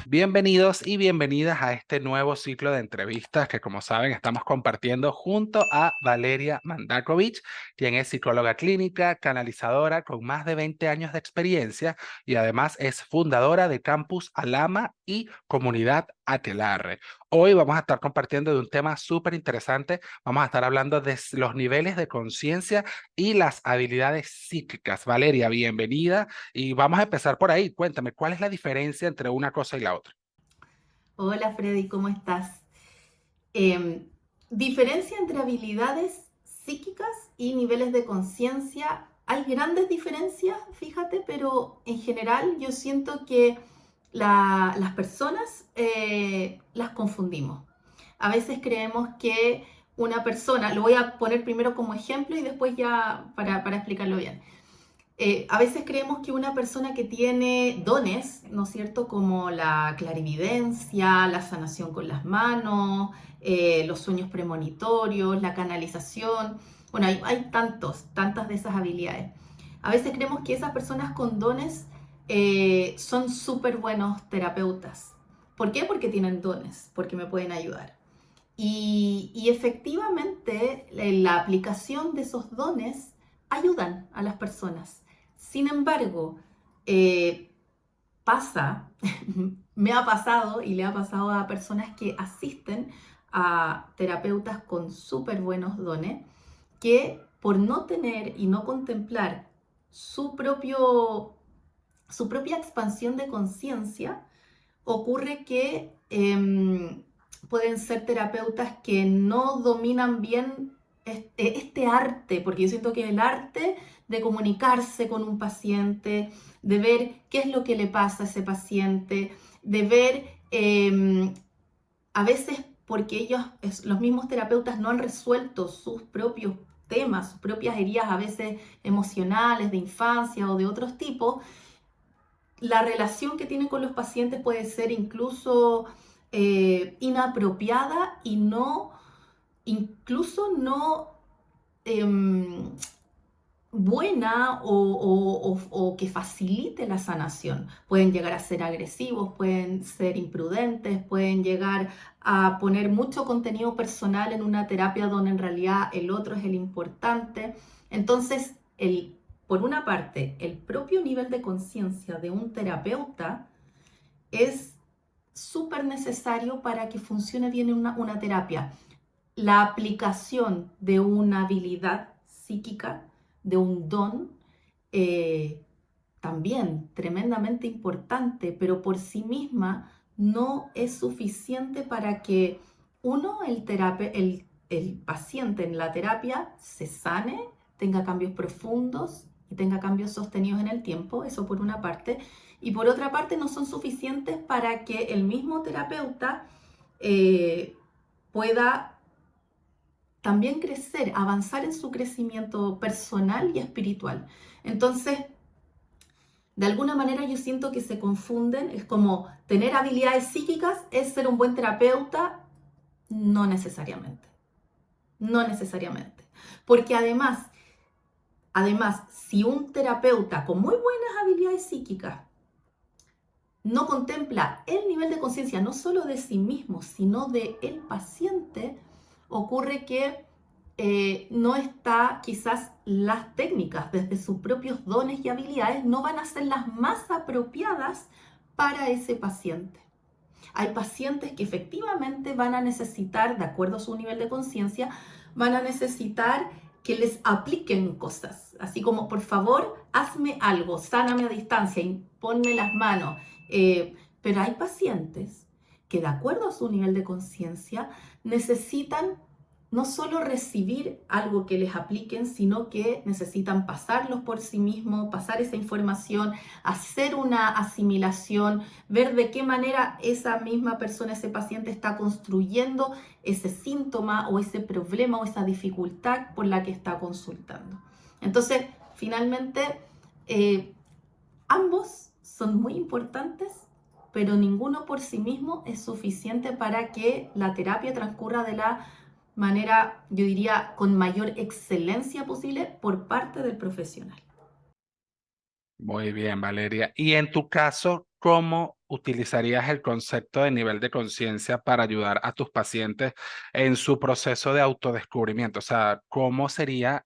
Bienvenidos y bienvenidas a este nuevo ciclo de entrevistas que, como saben, estamos compartiendo junto a Valeria Mandakovich, quien es psicóloga clínica, canalizadora con más de 20 años de experiencia y además es fundadora de Campus Alama y Comunidad Aquelarre. Hoy vamos a estar compartiendo de un tema súper interesante. Vamos a estar hablando de los niveles de conciencia y las habilidades psíquicas. Valeria, bienvenida. Y vamos a empezar por ahí. Cuéntame, ¿cuál es la diferencia entre una cosa y la otra? Hola Freddy, ¿cómo estás? Em, Diferencia entre habilidades psíquicas y niveles de conciencia. Hay grandes diferencias, fíjate, pero en general yo siento que las personas las confundimos. A veces creemos que una persona, lo voy a poner primero como ejemplo y después ya para explicarlo bien. A veces creemos que una persona que tiene dones, ¿no es cierto?, como la clarividencia, la sanación con las manos, los sueños premonitorios, la canalización, bueno, hay tantas de esas habilidades. A veces creemos que esas personas con dones son súper buenos terapeutas. ¿Por qué? Porque tienen dones, porque me pueden ayudar. Y efectivamente, la aplicación de esos dones ayudan a las personas. Sin embargo, eh, pasa, me ha pasado y le ha pasado a personas que asisten a terapeutas con súper buenos dones, que por no tener y no contemplar su, propio, su propia expansión de conciencia, ocurre que pueden ser terapeutas que no dominan bien este arte, porque yo siento que el arte de comunicarse con un paciente, de ver qué es lo que le pasa a ese paciente, de ver a veces porque ellos, los mismos terapeutas no han resuelto sus propios temas, sus propias heridas a veces emocionales, de infancia o de otros tipos, la relación que tienen con los pacientes puede ser incluso inapropiada y no, incluso no eh, buena o que facilite la sanación. Pueden llegar a ser agresivos, pueden ser imprudentes, pueden llegar a poner mucho contenido personal en una terapia donde en realidad el otro es el importante. Entonces, por una parte, el propio nivel de conciencia de un terapeuta es súper necesario para que funcione bien una terapia. La aplicación de una habilidad psíquica, de un don, eh, también tremendamente importante, pero por sí misma no es suficiente para que uno, el paciente en la terapia, se sane, tenga cambios profundos y tenga cambios sostenidos en el tiempo, eso por una parte, y por otra parte no son suficientes para que el mismo terapeuta pueda también crecer, avanzar en su crecimiento personal y espiritual. Entonces, de alguna manera yo siento que se confunden, es como tener habilidades psíquicas es ser un buen terapeuta, no necesariamente, no necesariamente. Porque además, si un terapeuta con muy buenas habilidades psíquicas no contempla el nivel de conciencia no solo de sí mismo, sino de el paciente, ocurre que no está, quizás las técnicas desde sus propios dones y habilidades no van a ser las más apropiadas para ese paciente. Hay pacientes que efectivamente van a necesitar, de acuerdo a su nivel de conciencia, van a necesitar que les apliquen cosas, así como por favor hazme algo, sáname a distancia, ponme las manos. Pero hay pacientes que de acuerdo a su nivel de conciencia necesitan no solo recibir algo que les apliquen, sino que necesitan pasarlos por sí mismos, pasar esa información, hacer una asimilación, ver de qué manera esa misma persona, ese paciente está construyendo ese síntoma o ese problema o esa dificultad por la que está consultando. Entonces, finalmente, eh, ambos son muy importantes, pero ninguno por sí mismo es suficiente para que la terapia transcurra de la manera, yo diría, con mayor excelencia posible por parte del profesional. Muy bien, Valeria. Y en tu caso, ¿cómo utilizarías el concepto de nivel de conciencia para ayudar a tus pacientes en su proceso de autodescubrimiento? O sea, ¿cómo sería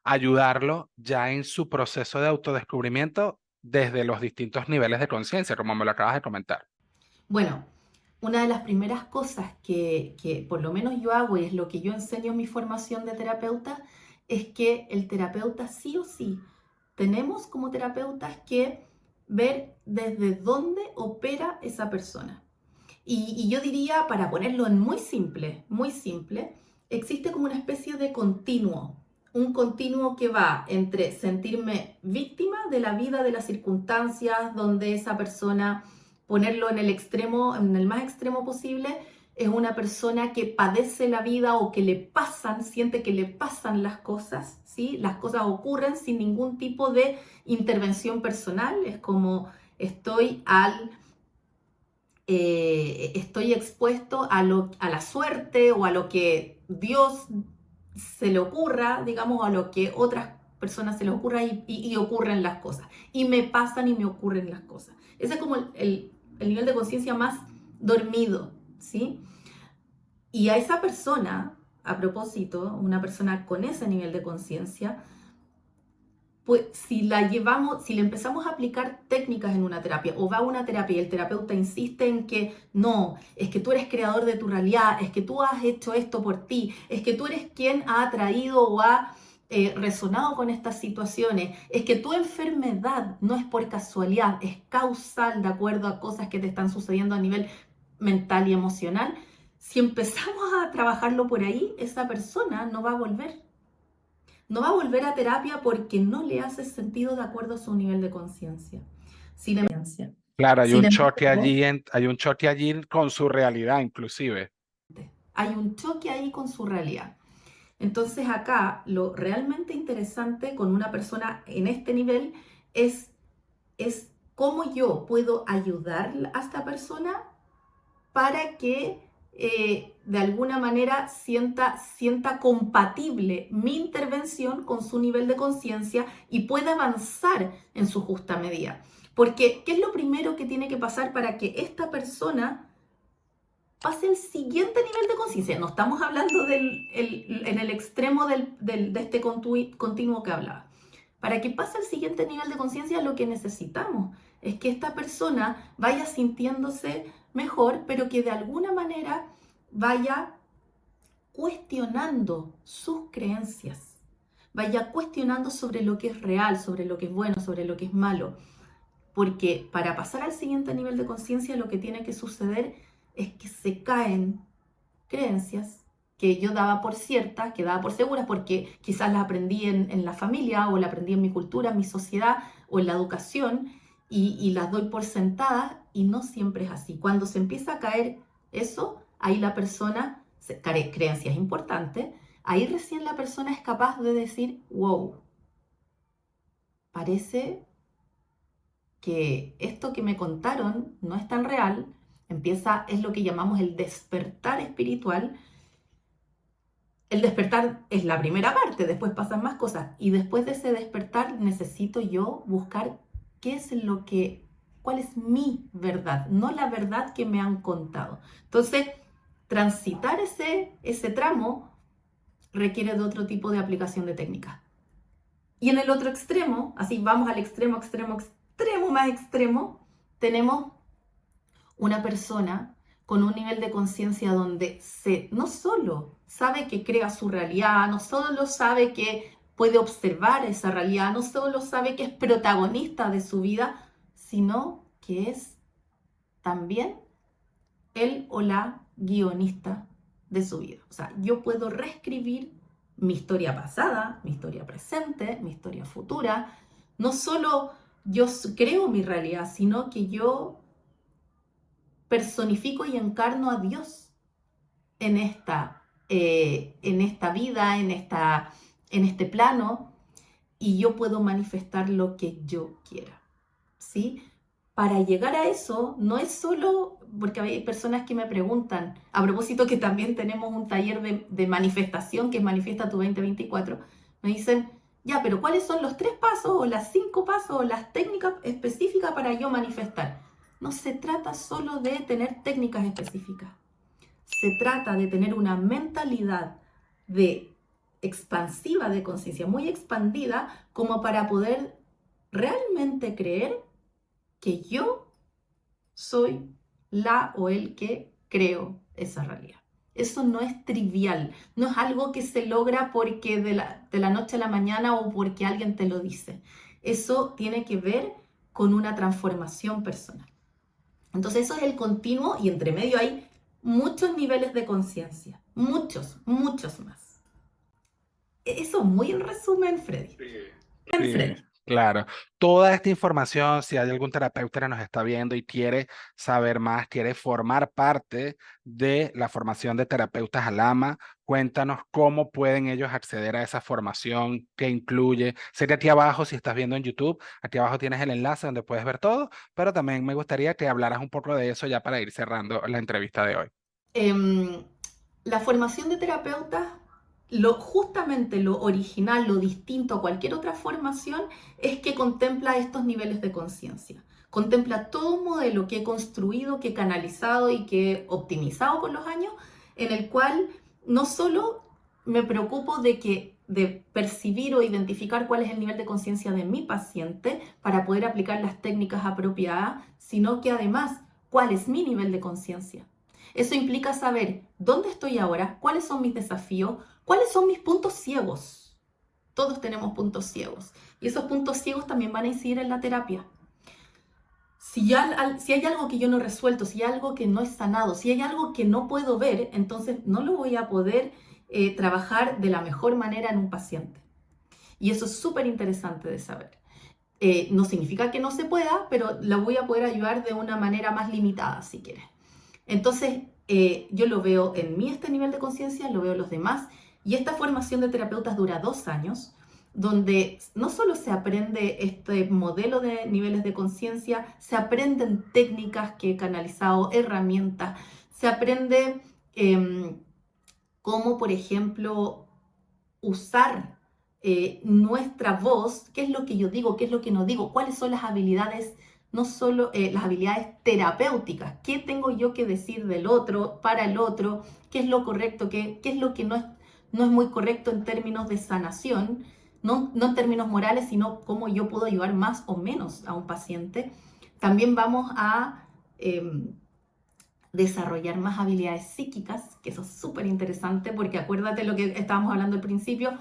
ayudarlo ya en su proceso de autodescubrimiento desde los distintos niveles de conciencia, como me lo acabas de comentar? Bueno, una de las primeras cosas que por lo menos yo hago y es lo que yo enseño en mi formación de terapeuta, es que el terapeuta sí o sí tenemos como terapeutas que ver desde dónde opera esa persona. Y yo diría, para ponerlo en muy simple, existe como una especie de continuo, un continuo que va entre sentirme víctima de la vida, de las circunstancias donde esa persona, ponerlo en el extremo, en el más extremo posible, es una persona que padece la vida o que le pasan, siente que le pasan las cosas, ¿sí? Las cosas ocurren sin ningún tipo de intervención personal, es como estoy expuesto a la suerte o a lo que Dios se le ocurra, digamos, a lo que otras personas se les ocurra y ocurren las cosas. Y me pasan y me ocurren las cosas. Ese es como el nivel de conciencia más dormido, ¿sí? Y a esa persona, a propósito, una persona con ese nivel de conciencia, pues si la llevamos, si le empezamos a aplicar técnicas en una terapia o va a una terapia y el terapeuta insiste en que no, es que tú eres creador de tu realidad, es que tú has hecho esto por ti, es que tú eres quien ha atraído o ha resonado con estas situaciones, es que tu enfermedad no es por casualidad, es causal de acuerdo a cosas que te están sucediendo a nivel mental y emocional. Si empezamos a trabajarlo por ahí, esa persona no va a volver. No va a volver a terapia porque no le hace sentido de acuerdo a su nivel de conciencia. Claro, Sin embargo, hay un choque allí con su realidad, inclusive. hay un choque ahí con su realidad. Entonces acá lo realmente interesante con una persona en este nivel es cómo yo puedo ayudar a esta persona para que de alguna manera sienta compatible mi intervención con su nivel de conciencia y pueda avanzar en su justa medida. Porque, ¿qué es lo primero que tiene que pasar para que esta persona pase el siguiente nivel de conciencia? No estamos hablando en el extremo de este continuo que hablaba. Para que pase al siguiente nivel de conciencia, lo que necesitamos es que esta persona vaya sintiéndose mejor, pero que de alguna manera vaya cuestionando sus creencias, vaya cuestionando sobre lo que es real, sobre lo que es bueno, sobre lo que es malo. Porque para pasar al siguiente nivel de conciencia, lo que tiene que suceder es que se caen creencias que yo daba por ciertas, que daba por seguras, porque quizás las aprendí en la familia o las aprendí en mi cultura, en mi sociedad o en la educación, y las doy por sentadas y no siempre es así. Cuando se empieza a caer eso, ahí la persona, creencias importantes, ahí recién la persona es capaz de decir, wow, parece que esto que me contaron no es tan real, es lo que llamamos el despertar espiritual. El despertar es la primera parte, después pasan más cosas. Y después de ese despertar necesito yo buscar cuál es mi verdad, no la verdad que me han contado. Entonces, transitar ese tramo requiere de otro tipo de aplicación de técnicas. Y en el otro extremo, así vamos al extremo más extremo, tenemos una persona con un nivel de conciencia donde no solo sabe que crea su realidad, no solo sabe que puede observar esa realidad, no solo sabe que es protagonista de su vida, sino que es también él o la guionista de su vida. O sea, yo puedo reescribir mi historia pasada, mi historia presente, mi historia futura. No solo yo creo mi realidad, sino que yo personifico y encarno a Dios en esta vida, en este plano, y yo puedo manifestar lo que yo quiera, ¿sí? Para llegar a eso, no es solo, porque hay personas que me preguntan, a propósito que también tenemos un taller de manifestación, que es Manifiesta tu 2024, me dicen, ya, pero ¿cuáles son los 3 pasos o las 5 pasos o las técnicas específicas para yo manifestar? no se trata solo de tener técnicas específicas. Se trata de tener una mentalidad de expansiva de conciencia, muy expandida, como para poder realmente creer que yo soy la o el que creo esa realidad. Eso no es trivial, no es algo que se logra porque de la noche a la mañana o porque alguien te lo dice. Eso tiene que ver con una transformación personal. Entonces eso es el continuo y entre medio hay muchos niveles de conciencia, muchos, muchos más. Eso muy en resumen, Freddy. Sí, En sí, Freddy. claro. Toda esta información, si hay algún terapeuta que nos está viendo y quiere saber más, quiere formar parte de la formación de terapeutas Alama, cuéntanos cómo pueden ellos acceder a esa formación que incluye. Sé que aquí abajo, si estás viendo en YouTube, aquí abajo tienes el enlace donde puedes ver todo, pero también me gustaría que hablaras un poco de eso ya para ir cerrando la entrevista de hoy. Em, la formación de terapeutas, justamente lo original, lo distinto a cualquier otra formación, es que contempla estos niveles de conciencia. Contempla todo un modelo que he construido, que he canalizado y que he optimizado con los años, en el cual no solo me preocupo de percibir o identificar cuál es el nivel de conciencia de mi paciente para poder aplicar las técnicas apropiadas, sino que además, cuál es mi nivel de conciencia. Eso implica saber dónde estoy ahora, cuáles son mis desafíos, cuáles son mis puntos ciegos. Todos tenemos puntos ciegos. Y esos puntos ciegos también van a incidir en la terapia. Si hay algo que yo no he resuelto, si hay algo que no he sanado, si hay algo que no puedo ver, entonces no lo voy a poder trabajar de la mejor manera en un paciente. Y eso es súper interesante de saber. No significa que no se pueda, pero la voy a poder ayudar de una manera más limitada, si quieres. Entonces, yo lo veo en mí este nivel de conciencia, lo veo en los demás, y esta formación de terapeutas dura 2 años, donde no solo se aprende este modelo de niveles de conciencia, se aprenden técnicas que he canalizado, herramientas, se aprende cómo, por ejemplo, usar nuestra voz, qué es lo que yo digo, qué es lo que no digo, cuáles son las habilidades, no solo las habilidades terapéuticas, qué tengo yo que decir del otro, para el otro, qué es lo correcto, qué es lo que no es muy correcto en términos de sanación, no en términos morales, sino cómo yo puedo ayudar más o menos a un paciente. También vamos a desarrollar más habilidades psíquicas, que eso es súper interesante porque acuérdate lo que estábamos hablando al principio,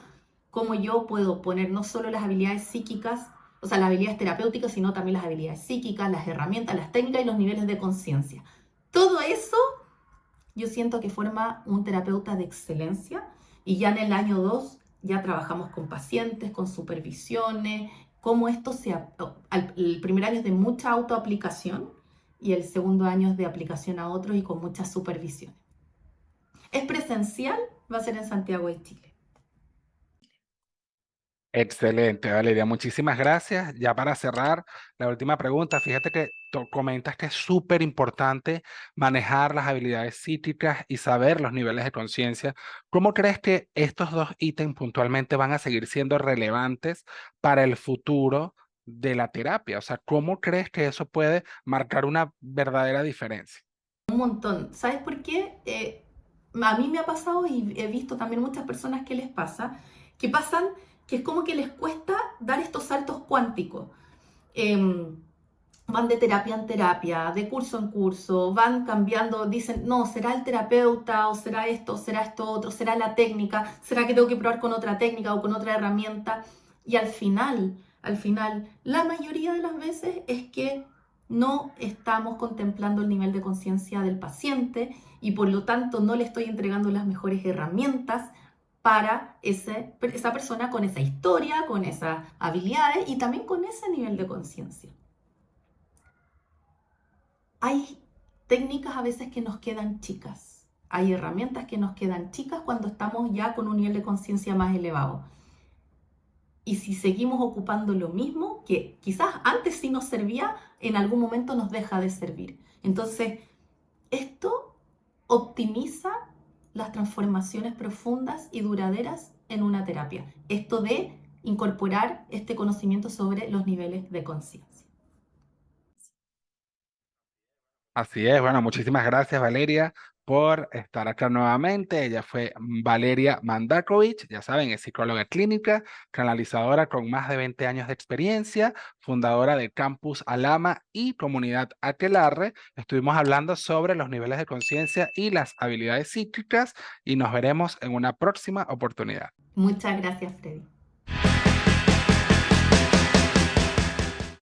cómo yo puedo poner no solo las habilidades psíquicas, o sea, las habilidades terapéuticas, sino también las habilidades psíquicas, las herramientas, las técnicas y los niveles de conciencia. Todo eso yo siento que forma un terapeuta de excelencia y ya en el año 2 ya trabajamos con pacientes, con supervisiones, cómo esto el primer año es de mucha autoaplicación y el segundo año es de aplicación a otros y con muchas supervisiones. Es presencial, va a ser en Santiago de Chile. Excelente, Valeria. Muchísimas gracias. Ya para cerrar, la última pregunta. Fíjate que comentas que es súper importante manejar las habilidades psíquicas y saber los niveles de conciencia. ¿Cómo crees que estos dos ítems puntualmente van a seguir siendo relevantes para el futuro de la terapia? O sea, ¿cómo crees que eso puede marcar una verdadera diferencia? Un montón. ¿Sabes por qué? A mí me ha pasado y he visto también muchas personas que les pasa, que es como que les cuesta dar estos saltos cuánticos. Eh, Van de terapia en terapia, de curso en curso, van cambiando, dicen, no, será el terapeuta, o será esto otro, será la técnica, será que tengo que probar con otra técnica o con otra herramienta. Y al final, la mayoría de las veces es que no estamos contemplando el nivel de conciencia del paciente y por lo tanto no le estoy entregando las mejores herramientas para esa persona con esa historia, con esas habilidades y también con ese nivel de conciencia. Hay técnicas a veces que nos quedan chicas. Hay herramientas que nos quedan chicas cuando estamos ya con un nivel de conciencia más elevado. Y si seguimos ocupando lo mismo, que quizás antes sí nos servía, en algún momento nos deja de servir. Entonces, esto optimiza las transformaciones profundas y duraderas en una terapia. Esto de incorporar este conocimiento sobre los niveles de conciencia. Así es, bueno, muchísimas gracias Valeria por estar acá nuevamente. Ella fue Valeria Mandakovic, ya saben, es psicóloga clínica, canalizadora con más de 20 años de experiencia, fundadora de Campus Alama y Comunidad Aquelarre. Estuvimos hablando sobre los niveles de conciencia y las habilidades psíquicas y nos veremos en una próxima oportunidad. Muchas gracias, Freddy.